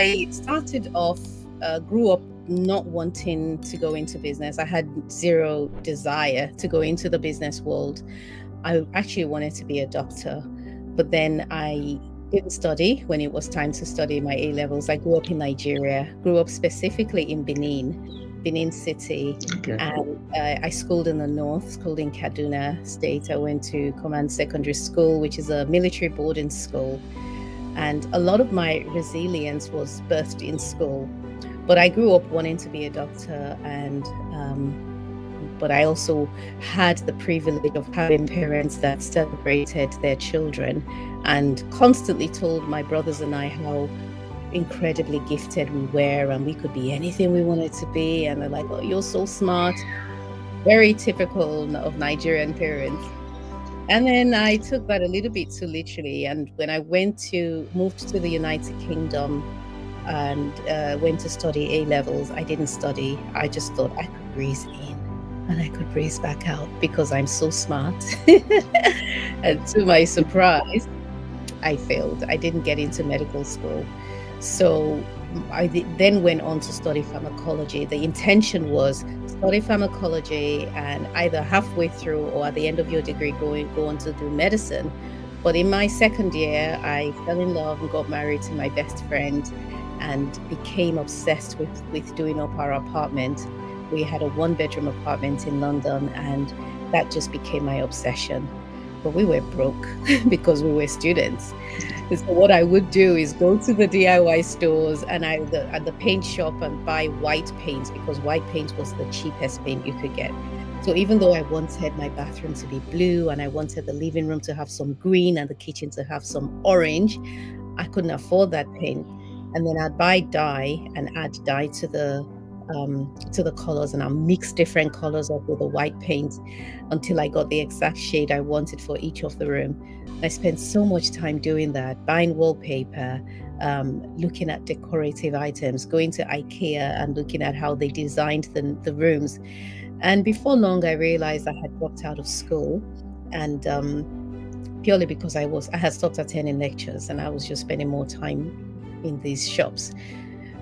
I started off, grew up not wanting to go into business. I had zero desire to go into the business world. I actually wanted to be a doctor, but then I didn't study when it was time to study my A levels. I grew up in Nigeria, grew up specifically in Benin City, Okay. and I schooled in the north, schooled in Kaduna State. I went to Command Secondary School, which is a military boarding school. And a lot of my resilience was birthed in school. But I grew up wanting to be a doctor, and but I also had the privilege of having parents that celebrated their children and constantly told my brothers and I how incredibly gifted we were and we could be anything we wanted to be. And they're like, "Oh, you're so smart." Very typical of Nigerian parents. And then I took that a little bit too literally. And when I moved to the United Kingdom and went to study A levels, I didn't study. I just thought I could breeze in and I could breeze back out because I'm so smart. And to my surprise, I failed. I didn't get into medical school. So then went on to study pharmacology. The intention was study pharmacology and either halfway through or at the end of your degree go on to do medicine. But in my second year, I fell in love and got married to my best friend and became obsessed with doing up our apartment. We had a one-bedroom apartment in London, and that just became my obsession. But we were broke because we were students. So what I would do is go to the DIY stores and at the paint shop and buy white paint because white paint was the cheapest paint you could get. So even though I wanted my bathroom to be blue and I wanted the living room to have some green and the kitchen to have some orange, I couldn't afford that paint. And then I'd buy dye and add dye to the colors, and I'll mix different colors up with the white paint until I got the exact shade I wanted for each of the room. I spent so much time doing that, buying wallpaper, looking at decorative items, going to IKEA and looking at how they designed the rooms. And before long, I realized I had dropped out of school, and purely because I had stopped attending lectures and I was just spending more time in these shops.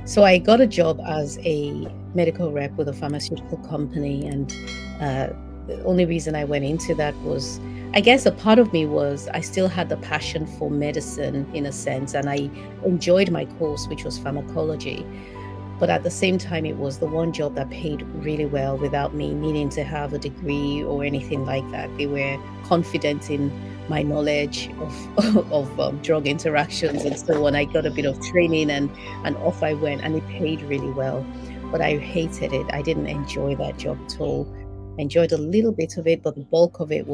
So I got a job as a medical rep with a pharmaceutical company, and the only reason I went into that was, I guess, a part of me was I still had the passion for medicine in a sense, and I enjoyed my course, which was pharmacology. But at the same time, it was the one job that paid really well without me needing to have a degree or anything like that. They were confident in my knowledge of drug interactions and so on. I got a bit of training, and off I went, and it paid really well. But I hated it. I didn't enjoy that job at all. I enjoyed a little bit of it, but the bulk of it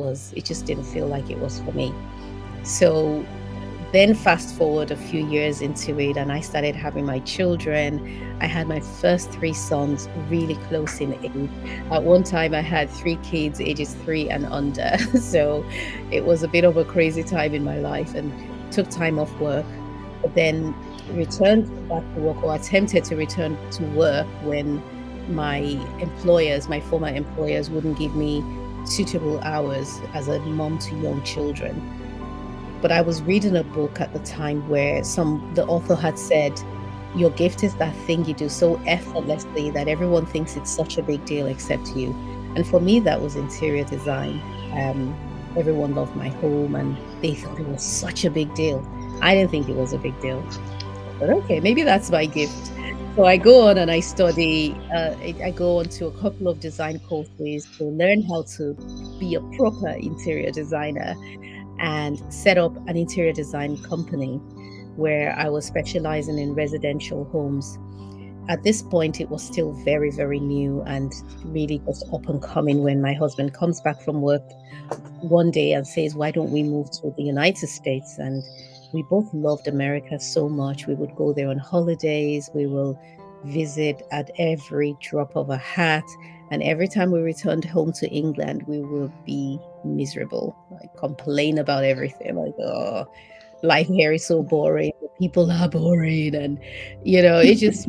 just didn't feel like it was for me. So then fast forward a few years into it, and I started having my children. I had my first three sons really close in age. At one time, I had three kids, ages 3 and under. So it was a bit of a crazy time in my life, and took time off work, but then returned back to work, or attempted to return to work when my former employers, wouldn't give me suitable hours as a mom to young children. But I was reading a book at the time where the author had said, your gift is that thing you do so effortlessly that everyone thinks it's such a big deal except you. And for me, that was interior design. Everyone loved my home and they thought it was such a big deal. I didn't think it was a big deal. But okay, maybe that's my gift. So I go on and I study, I go on to a couple of design courses to learn how to be a proper interior designer, and set up an interior design company where I was specializing in residential homes. At this point, it was still very, very new and really just up and coming when my husband comes back from work one day and says, "Why don't we move to the United States?" And we both loved America so much. We would go there on holidays, we will visit at every drop of a hat. And every time we returned home to England, we would be miserable, like complain about everything, like, oh, life here is so boring, the people are boring. And, it just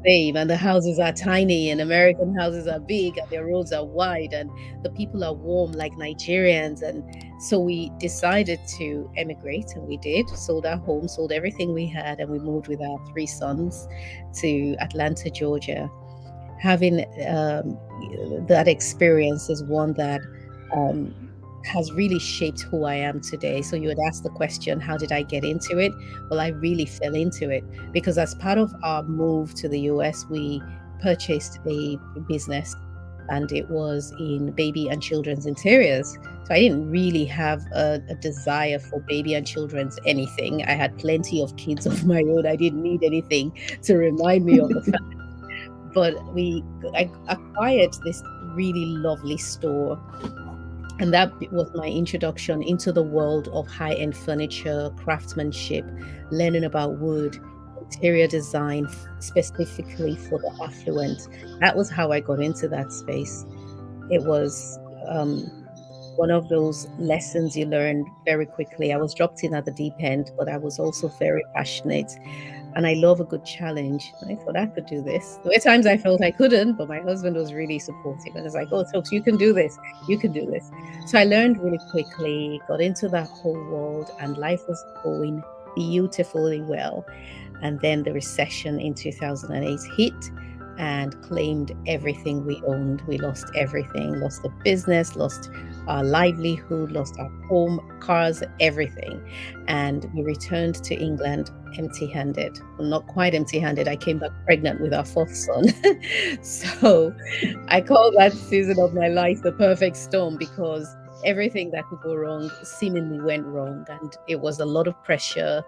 same, and the houses are tiny, and American houses are big, and their roads are wide, and the people are warm like Nigerians. And so we decided to emigrate, and we did. Sold our home, sold everything we had, and we moved with our three sons to Atlanta, Georgia. Having that experience is one that um, has really shaped who I am today. So you had asked the question, how did I get into it? Well, I really fell into it because as part of our move to the US, we purchased a business, and it was in baby and children's interiors. So I didn't really have a desire for baby and children's anything. I had plenty of kids of my own. I didn't need anything to remind me of the fact. But I acquired this really lovely store, and that was my introduction into the world of high-end furniture, craftsmanship, learning about wood, interior design, specifically for the affluent. That was how I got into that space. It was um, one of those lessons you learn very quickly. I was dropped in at the deep end, but I was also very passionate, and I love a good challenge. I thought I could do this. There were times I felt I couldn't, but my husband was really supportive and was like, "Oh, Tokes, you can do this. You can do this." So I learned really quickly, got into that whole world, and life was going beautifully well. And then the recession in 2008 hit and claimed everything we owned. We lost everything, lost the business, lost our livelihood, lost our home, cars, everything. And we returned to England empty handed. Well, not quite empty handed. I came back pregnant with our fourth son. So I call that season of my life the perfect storm because everything that could go wrong seemingly went wrong. And it was a lot of pressure,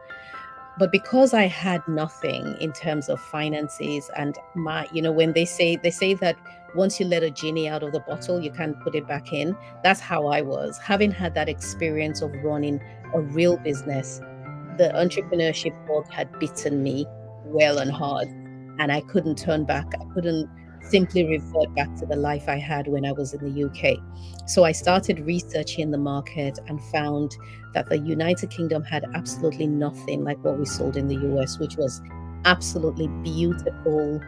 but because I had nothing in terms of finances, and when they say that once you let a genie out of the bottle, you can't put it back in. That's how I was. Having had that experience of running a real business, the entrepreneurship bug had bitten me well and hard, and I couldn't turn back. I couldn't simply revert back to the life I had when I was in the UK. So I started researching the market and found that the United Kingdom had absolutely nothing like what we sold in the US, which was absolutely beautiful,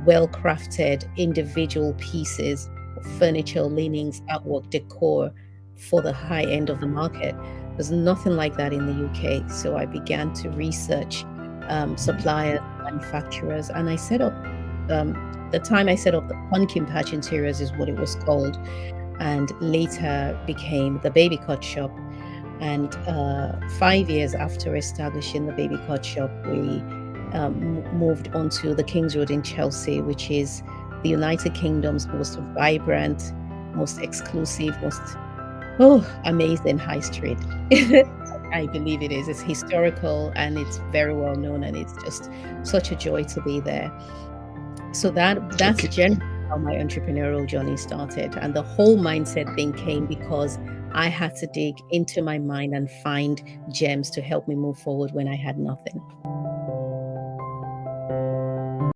well crafted individual pieces of furniture, linens, artwork, decor for the high end of the market. There's nothing like that in the UK. So I began to research suppliers, manufacturers, and I set up. The time I set up the Pumpkin Patch Interiors is what it was called, and later became the Baby Cot Shop. And 5 years after establishing the Baby Cot Shop, we moved onto the Kings Road in Chelsea, which is the United Kingdom's most vibrant, most exclusive, most amazing high street. I believe it is. It's historical and it's very well known, and it's just such a joy to be there. So that's Okay. generally how my entrepreneurial journey started. And the whole mindset thing came because I had to dig into my mind and find gems to help me move forward when I had nothing.